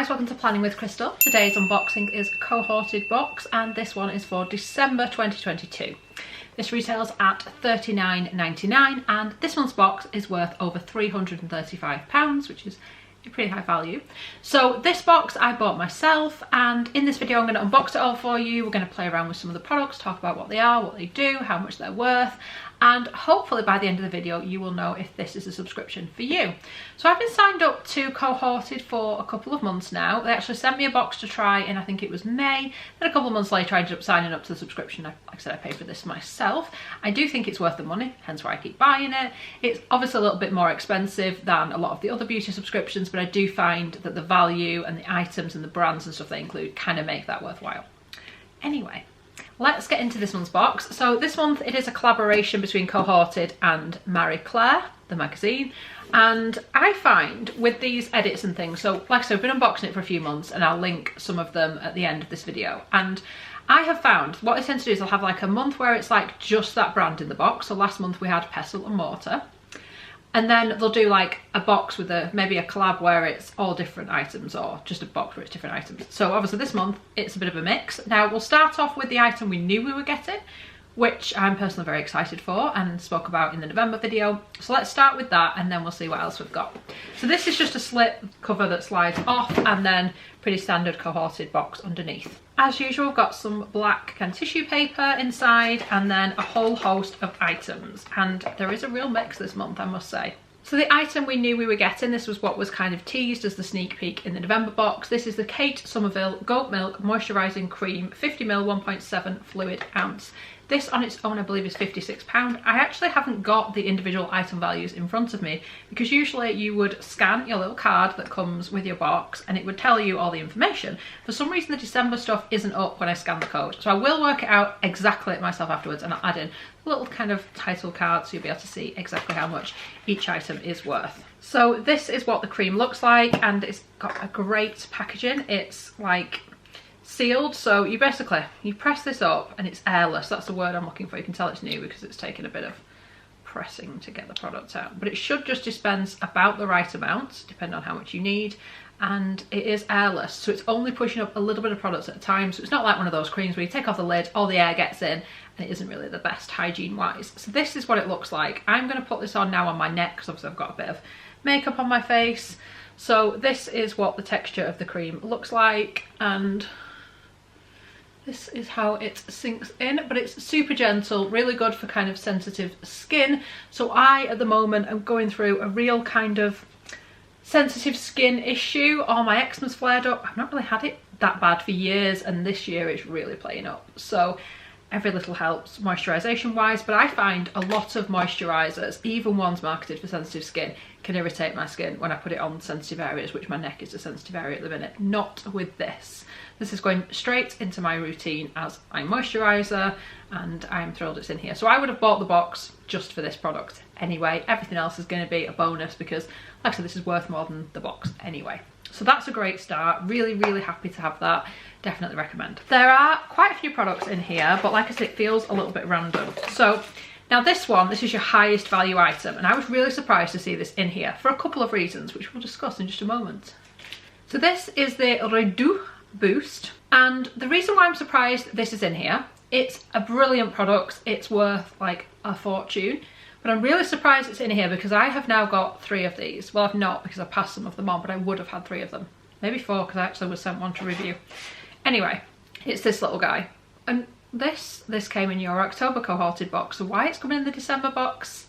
guys, welcome to Planning with Crystal. Today's unboxing is Cohorted Box and this one is for December 2022. This retails at £39.99 and this month's box is worth over £335, which is a pretty high value. So this box I bought myself, and in this video I'm going to unbox it all for you. We're going to play around with some of the products, talk about what they are, what they do, how much they're worth, and hopefully by the end of the video you will know if this is a subscription for you. So I've been signed up to Cohorted for a couple of months now. They actually sent me a box to try in, I think it was May. Then a couple of months later I ended up signing up to the subscription. Like I said, I paid for this myself. I do think it's worth the money, hence why I keep buying it. It's obviously a little bit more expensive than a lot of the other beauty subscriptions, but I do find that the value and the items and the brands and stuff they include kind of make that worthwhile. Anyway, let's get into this month's box. So this month it is a collaboration between Cohorted and Marie Claire, the magazine. And I find with these edits and things, so like I said, I've been unboxing it for a few months and I'll link some of them at the end of this video. And I have found what I tend to do is I'll have like a month where it's like just that brand in the box. So last month we had Pestle and Mortar. And then they'll do like a box with maybe a collab where it's all different items, or just a box where it's different items. So obviously this month it's a bit of a mix. Now we'll start off with the item we knew we were getting, which I'm personally very excited for and spoke about in the November video. So let's start with that and then we'll see what else we've got. So this is just a slip cover that slides off and then pretty standard Cohorted box underneath. As usual, we've got some black kind of tissue paper inside and then a whole host of items. And there is a real mix this month, I must say. So the item we knew we were getting, this was what was kind of teased as the sneak peek in the November box. This is the Kate Somerville Goat Milk Moisturising Cream 50ml 1.7 fluid ounce. This on its own I believe is £56. I actually haven't got the individual item values in front of me because usually you would scan your little card that comes with your box and it would tell you all the information. For some reason the December stuff isn't up when I scan the code, so I will work it out exactly myself afterwards and I'll add in a little kind of title card so you'll be able to see exactly how much each item is worth. So this is what the cream looks like and it's got a great packaging. It's like sealed, so you press this up and it's airless. That's the word I'm looking for. You can tell it's new because it's taken a bit of pressing to get the product out, but it should just dispense about the right amount depending on how much you need, and it is airless, so it's only pushing up a little bit of products at a time. So it's not like one of those creams where you take off the lid, all the air gets in, and it isn't really the best hygiene wise. So this is what it looks like. I'm going to put this on now on my neck because obviously I've got a bit of makeup on my face. So this is what the texture of the cream looks like, and this is how it sinks in, but it's super gentle, really good for kind of sensitive skin. So I, at the moment, am going through a real kind of sensitive skin issue. All my eczema's flared up. I've not really had it that bad for years, and this year it's really playing up. So every little helps moisturisation wise, but I find a lot of moisturisers, even ones marketed for sensitive skin, can irritate my skin when I put it on sensitive areas, which my neck is a sensitive area at the minute. Not with this. This is going straight into my routine as my moisturiser, and I'm thrilled it's in here. So I would have bought the box just for this product anyway. Everything else is going to be a bonus because, like I said, this is worth more than the box anyway. So that's a great start. Really, really happy to have that. Definitely recommend. There are quite a few products in here, but like I said, it feels a little bit random. So now this one, this is your highest value item, and I was really surprised to see this in here for a couple of reasons, which we'll discuss in just a moment. So this is the Redu Boost, and the reason why I'm surprised this is in here, it's a brilliant product. It's worth like a fortune, but I'm really surprised it's in here because I have now got 3 of these. Well, I've not because I passed some of them on, but I would have had 3 of them, maybe 4 because I actually was sent one to review. Anyway, it's this little guy, and this came in your October Cohorted box, so why it's coming in the December box,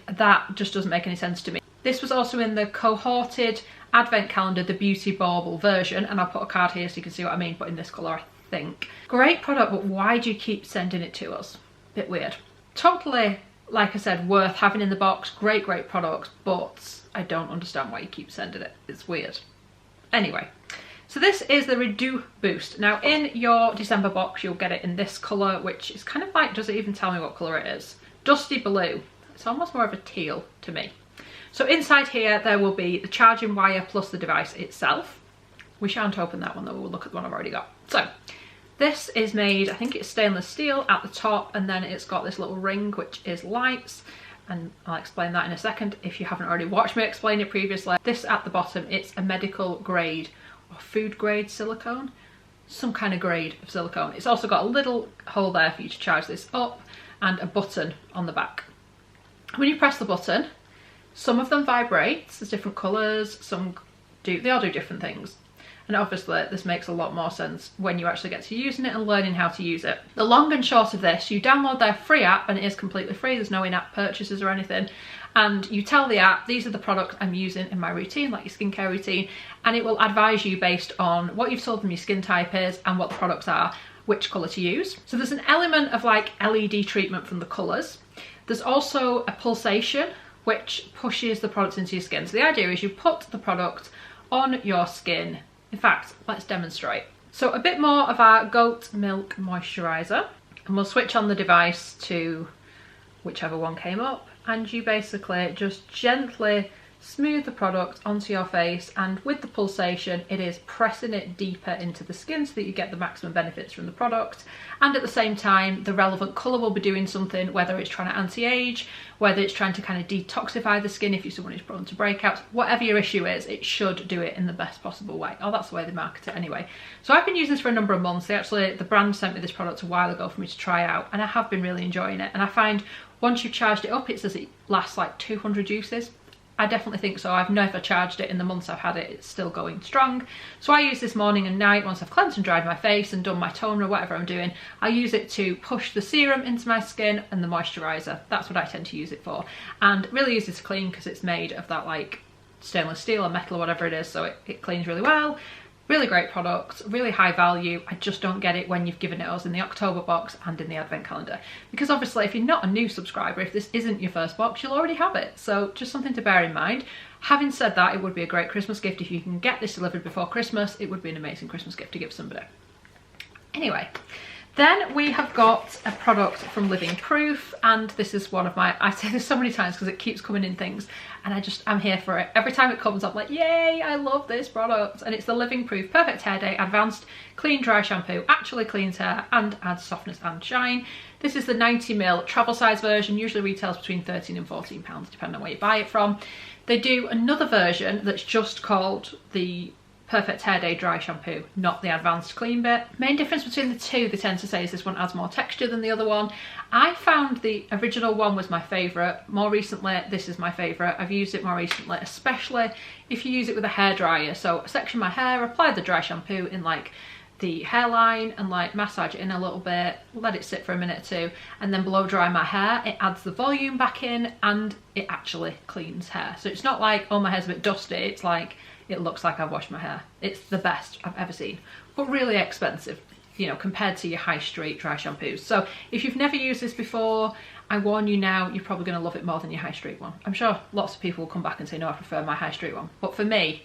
that just doesn't make any sense to me. This was also in the Cohorted Advent Calendar, the Beauty Bauble version, and I'll put a card here so you can see what I mean, but in this colour, I think. Great product, but why do you keep sending it to us? Bit weird. Totally, like I said, worth having in the box. Great product, but I don't understand why you keep sending it. It's weird. Anyway, so this is the Redu Boost. Now in your December box, you'll get it in this colour, which is kind of like, does it even tell me what colour it is? Dusty blue. It's almost more of a teal to me. So inside here there will be the charging wire plus the device itself. We shan't open that one though, we'll look at the one I've already got. So this is made, I think it's stainless steel at the top, and then it's got this little ring which is lights, and I'll explain that in a second if you haven't already watched me explain it previously. This at the bottom, it's a medical grade or food grade silicone, some kind of grade of silicone. It's also got a little hole there for you to charge this up and a button on the back. When you press the button, some of them vibrate, there's different colours, they all do different things. And obviously this makes a lot more sense when you actually get to using it and learning how to use it. The long and short of this, you download their free app, and it is completely free, there's no in-app purchases or anything. And you tell the app, these are the products I'm using in my routine, like your skincare routine, and it will advise you based on what you've told them your skin type is and what the products are, which colour to use. So there's an element of like LED treatment from the colours. There's also a pulsation which pushes the products into your skin. So the idea is you put the product on your skin. In fact, let's demonstrate. So a bit more of our goat milk moisturiser, and we'll switch on the device to whichever one came up, and you basically just gently smooth the product onto your face, and with the pulsation it is pressing it deeper into the skin so that you get the maximum benefits from the product, and at the same time the relevant colour will be doing something, whether it's trying to anti-age, whether it's trying to kind of detoxify the skin if you're someone who's prone to breakouts, whatever your issue is, it should do it in the best possible way. Oh, that's the way they market it anyway. So I've been using this for a number of months. The brand sent me this product a while ago for me to try out, and I have been really enjoying it, and I find once you've charged it up, it says it lasts like 200 uses. I definitely think so. I've never charged it in the months I've had it. It's still going strong. So I use this morning and night once I've cleansed and dried my face and done my toner or whatever I'm doing. I use it to push the serum into my skin and the moisturiser. That's what I tend to use it for. And really easy to clean because it's made of that like stainless steel or metal or whatever it is. So it cleans really well. Really great product, really high value. I just don't get it when you've given it us in the October box and in the advent calendar. Because obviously if you're not a new subscriber, if this isn't your first box, you'll already have it. So just something to bear in mind. Having said that, it would be a great Christmas gift. If you can get this delivered before Christmas, it would be an amazing Christmas gift to give somebody. Anyway, then we have got a product from Living Proof, and this is one of my, I say this so many times because it keeps coming in things, and I'm here for it. Every time it comes I'm like, yay, I love this product. And it's the Living Proof Perfect Hair Day Advanced Clean Dry Shampoo. Actually cleans hair and adds softness and shine. This is the 90ml travel size version, usually retails between £13 and £14 depending on where you buy it from. They do another version that's just called the Perfect Hair Day Dry Shampoo, not the advanced clean bit. Main difference between the two, they tend to say, is this one adds more texture than the other one. I found the original one was my favourite. More recently, this is my favourite. I've used it more recently, especially if you use it with a hairdryer. So section my hair, apply the dry shampoo in like the hairline and like massage it in a little bit, let it sit for a minute or two, and then blow dry my hair. It adds the volume back in and it actually cleans hair. So it's not like, oh, my hair's a bit dusty. It's like, it looks like I've washed my hair. It's the best I've ever seen, but really expensive, you know, compared to your high street dry shampoos. So if you've never used this before, I warn you now, you're probably going to love it more than your high street one. I'm sure lots of people will come back and say, no, I prefer my high street one. But for me,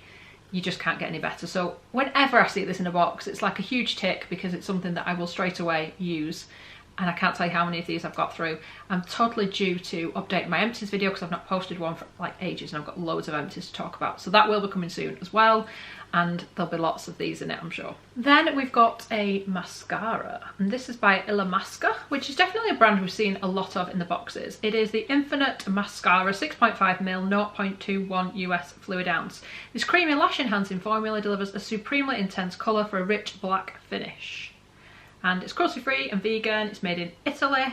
you just can't get any better. So whenever I see this in a box, it's like a huge tick because it's something that I will straight away use. And I can't tell you how many of these I've got through. I'm totally due to update my empties video because I've not posted one for like ages, and I've got loads of empties to talk about. So that will be coming soon as well, and there'll be lots of these in it, I'm sure. Then we've got a mascara, and this is by Illamasqua, which is definitely a brand we've seen a lot of in the boxes. It is the Infinite Mascara 6.5ml 0.21 US fluid ounce. This creamy lash enhancing formula delivers a supremely intense colour for a rich black finish. And it's cruelty free and vegan. It's made in Italy,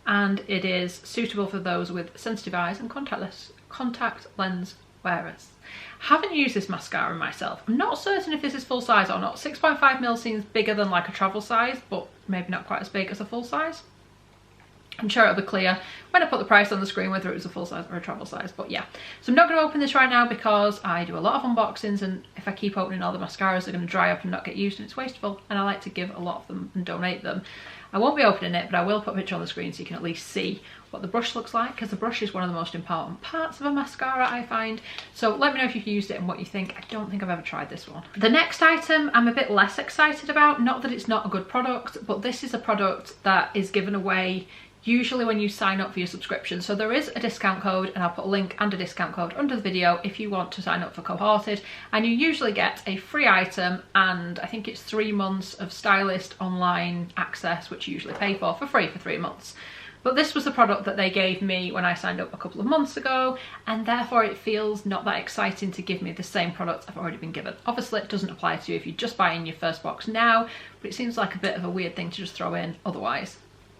and it is suitable for those with sensitive eyes and contact lens wearers. Haven't used this mascara myself. I'm not certain if this is full size or not. 6.5ml seems bigger than like a travel size, but maybe not quite as big as a full size. I'm sure it'll be clear when I put the price on the screen whether it was a full size or a travel size, but yeah. So I'm not going to open this right now because I do a lot of unboxings, and if I keep opening all the mascaras, they're going to dry up and not get used, and it's wasteful, and I like to give a lot of them and donate them. I won't be opening it, but I will put a picture on the screen so you can at least see what the brush looks like, because the brush is one of the most important parts of a mascara, I find. So let me know if you've used it and what you think. I don't think I've ever tried this one. The next item I'm a bit less excited about. Not that it's not a good product, but this is a product that is given away usually when you sign up for your subscription. So there is a discount code, and I'll put a link and a discount code under the video if you want to sign up for Cohorted, and you usually get a free item, and I think it's 3 months of stylist online access, which you usually pay for free for 3 months. But this was the product that they gave me when I signed up a couple of months ago, and therefore it feels not that exciting to give me the same product I've already been given. Obviously it doesn't apply to you if you just buy in your first box now, but it seems like a bit of a weird thing to just throw in otherwise.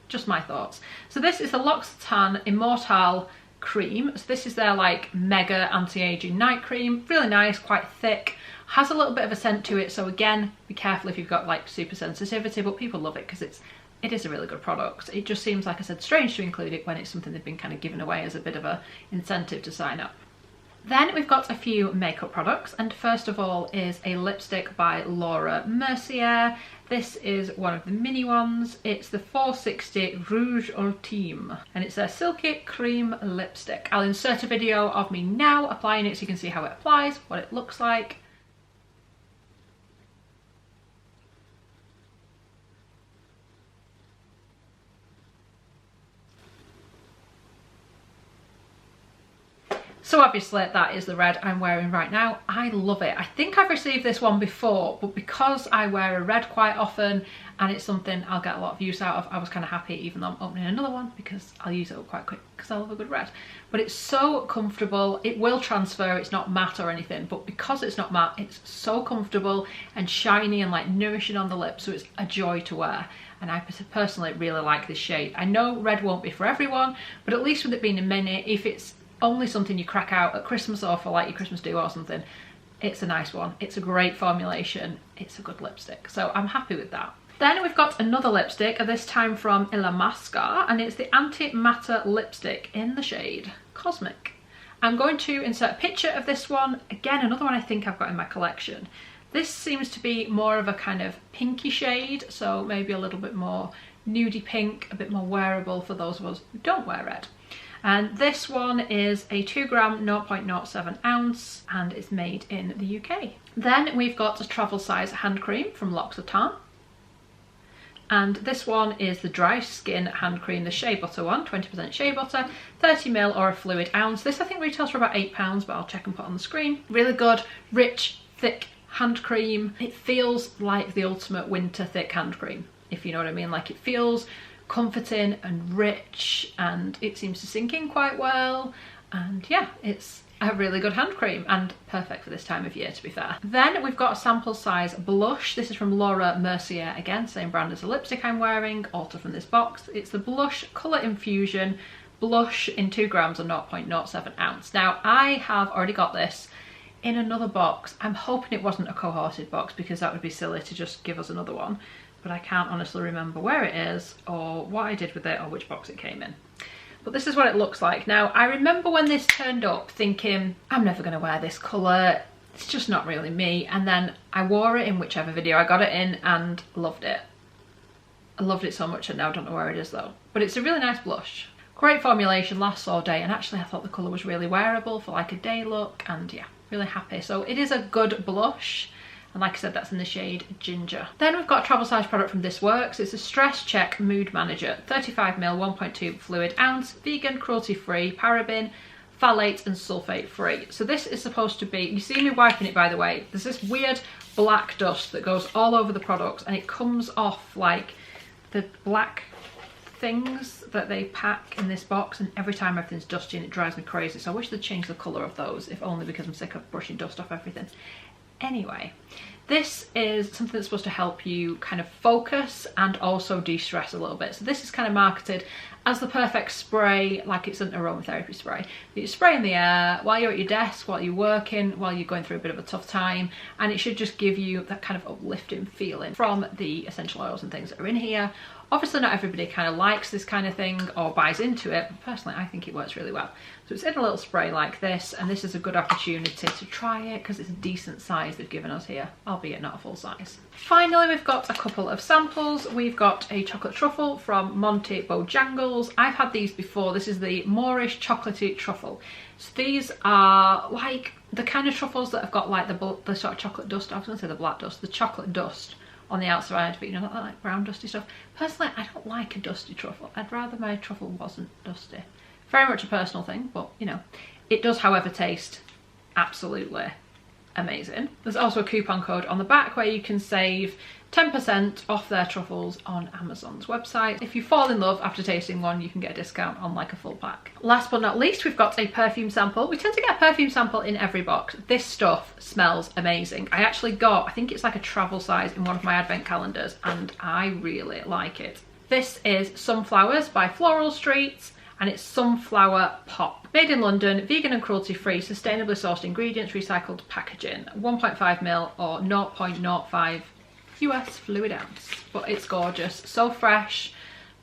Just my thoughts. So this is the Lox Tan Immortale cream. So this is their like mega anti-aging night cream. Really nice, quite thick, has a little bit of a scent to it, so again be careful if you've got like super sensitivity, but people love it because it is a really good product. It just seems, like I said, strange to include it when it's something they've been kind of giving away as a bit of a incentive to sign up. Then we've got a few makeup products, and first of all is a lipstick by Laura Mercier. This is one of the mini ones. It's the 460 Rouge Ultime, and it's a silky cream lipstick. I'll insert a video of me now applying it so you can see how it applies, what it looks like. So obviously that is the red I'm wearing right now. I love it. I think I've received this one before, but because I wear a red quite often and it's something I'll get a lot of use out of, I was kind of happy even though I'm opening another one because I'll use it up quite quick because I love a good red. But it's so comfortable. It will transfer. It's not matte or anything, but because it's not matte, it's so comfortable and shiny and like nourishing on the lips, so it's a joy to wear. And I personally really like this shade. I know red won't be for everyone, but at least with it being a mini, if it's only something you crack out at Christmas or for like your Christmas do or something, it's a nice one. It's a great formulation. It's a good lipstick, so I'm happy with that. Then we've got another lipstick, this time from Illamasqua, and it's the Anti-Matter lipstick in the shade Cosmic. I'm going to insert a picture of this one. Again, another one I think I've got in my collection. This seems to be more of a kind of pinky shade, so maybe a little bit more nudie pink, a bit more wearable for those of us who don't wear red. And this one is a 2 gram 0.07 ounce and it's made in the UK. Then we've got a travel size hand cream from Loccitane. And this one is the dry skin hand cream, the shea butter one, 20% shea butter, 30ml or a fluid ounce. This I think retails for about £8, but I'll check and put on the screen. Really good, rich, thick hand cream. It feels like the ultimate winter thick hand cream, if you know what I mean. Like, it feels comforting and rich, and it seems to sink in quite well, and yeah, it's a really good hand cream and perfect for this time of year, to be fair. Then we've got a sample size blush. This is from Laura Mercier, again same brand as the lipstick I'm wearing, also from this box. It's the Blush Colour Infusion blush in 2 grams or 0.07 ounce. Now I have already got this in another box. I'm hoping it wasn't a cohorted box because that would be silly to just give us another one, but I can't honestly remember where it is or what I did with it or which box it came in. But this is what it looks like. Now, I remember when this turned up thinking, I'm never going to wear this colour, it's just not really me. And then I wore it in whichever video I got it in and loved it. I loved it so much and now I don't know where it is though. But it's a really nice blush. Great formulation, lasts all day, and actually I thought the colour was really wearable for like a day look, and yeah, really happy. So it is a good blush. And like I said, that's in the shade Ginger. Then we've got a travel size product from This Works. It's a Stress Check Mood Manager, 35ml, 1.2 fluid ounce, vegan, cruelty free, paraben, phthalate and sulfate free. So this is supposed to be, you see me wiping it by the way, there's this weird black dust that goes all over the products and it comes off like the black things that they pack in this box, and every time everything's dusty and it drives me crazy. So I wish they'd change the colour of those, if only because I'm sick of brushing dust off everything. Anyway, this is something that's supposed to help you kind of focus and also de-stress a little bit. So this is kind of marketed as the perfect spray, like it's an aromatherapy spray that you spray in the air while you're at your desk, while you're working, while you're going through a bit of a tough time, and it should just give you that kind of uplifting feeling from the essential oils and things that are in here. Obviously not everybody kind of likes this kind of thing or buys into it, but personally I think it works really well. So it's in a little spray like this, and this is a good opportunity to try it because it's a decent size they've given us here, albeit not a full size. Finally, we've got a couple of samples. We've got a chocolate truffle from Monty Bojangles. I've had these before. This is the Moorish chocolatey truffle. So these are like the kind of truffles that have got like the sort of chocolate dust. I was going to say the black dust, the chocolate dust on the outside, but you know, that like brown dusty stuff. Personally, I don't like a dusty truffle. I'd rather my truffle wasn't dusty. Very much a personal thing, but you know, it does however taste absolutely amazing. There's also a coupon code on the back where you can save 10% off their truffles on Amazon's website. If you fall in love after tasting one, you can get a discount on like a full pack. Last but not least, we've got a perfume sample. We tend to get a perfume sample in every box. This stuff smells amazing. I actually got, I think it's like a travel size in one of my advent calendars, and I really like it. This is Sunflowers by Floral Street, and it's Sunflower Pop. Made in London, vegan and cruelty-free, sustainably sourced ingredients, recycled packaging. 1.5ml or 0.05 US fluid ounce. But it's gorgeous, so fresh,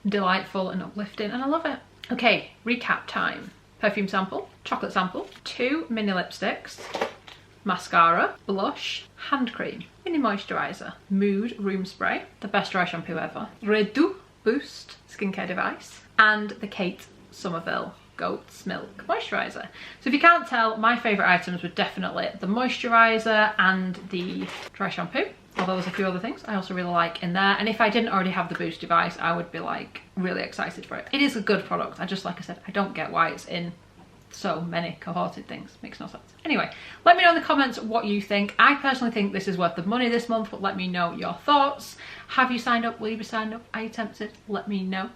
delightful and uplifting, and I love it. Okay, recap time. Perfume sample, chocolate sample, 2 mini lipsticks, mascara, blush, hand cream, mini moisturiser, Mood room spray, the best dry shampoo ever, Redu Boost skincare device, and the Kate Somerville Goat's Milk moisturiser. So if you can't tell, my favourite items were definitely the moisturiser and the dry shampoo. Although there's a few other things I also really like in there, and if I didn't already have the Boost device, I would be like really excited for it. It is a good product. I just, like I said, I don't get why it's in so many cohorted things. Makes no sense. Anyway, let me know in the comments what you think. I personally think this is worth the money this month, but let me know your thoughts. Have you signed up? Will you be signed up? Are you tempted? Let me know.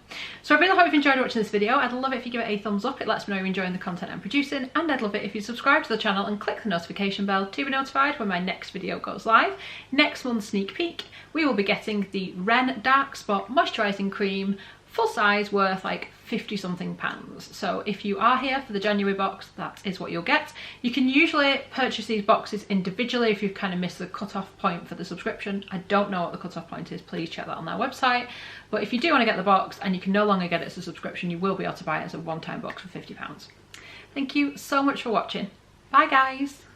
So I really hope you've enjoyed watching this video. I'd love it if you give it a thumbs up. It lets me know you're enjoying the content I'm producing, and I'd love it if you subscribe to the channel and click the notification bell to be notified when my next video goes live. Next month's sneak peek, we will be getting the Ren Dark Spot Moisturising Cream, full size, worth like 50 something pounds. So if you are here for the January box, that is what you'll get. You can usually purchase these boxes individually if you've kind of missed the cut-off point for the subscription. I don't know what the cut-off point is, please check that on their website. But if you do want to get the box and you can no longer get it as a subscription, you will be able to buy it as a one-time box for £50. Thank you so much for watching. Bye guys.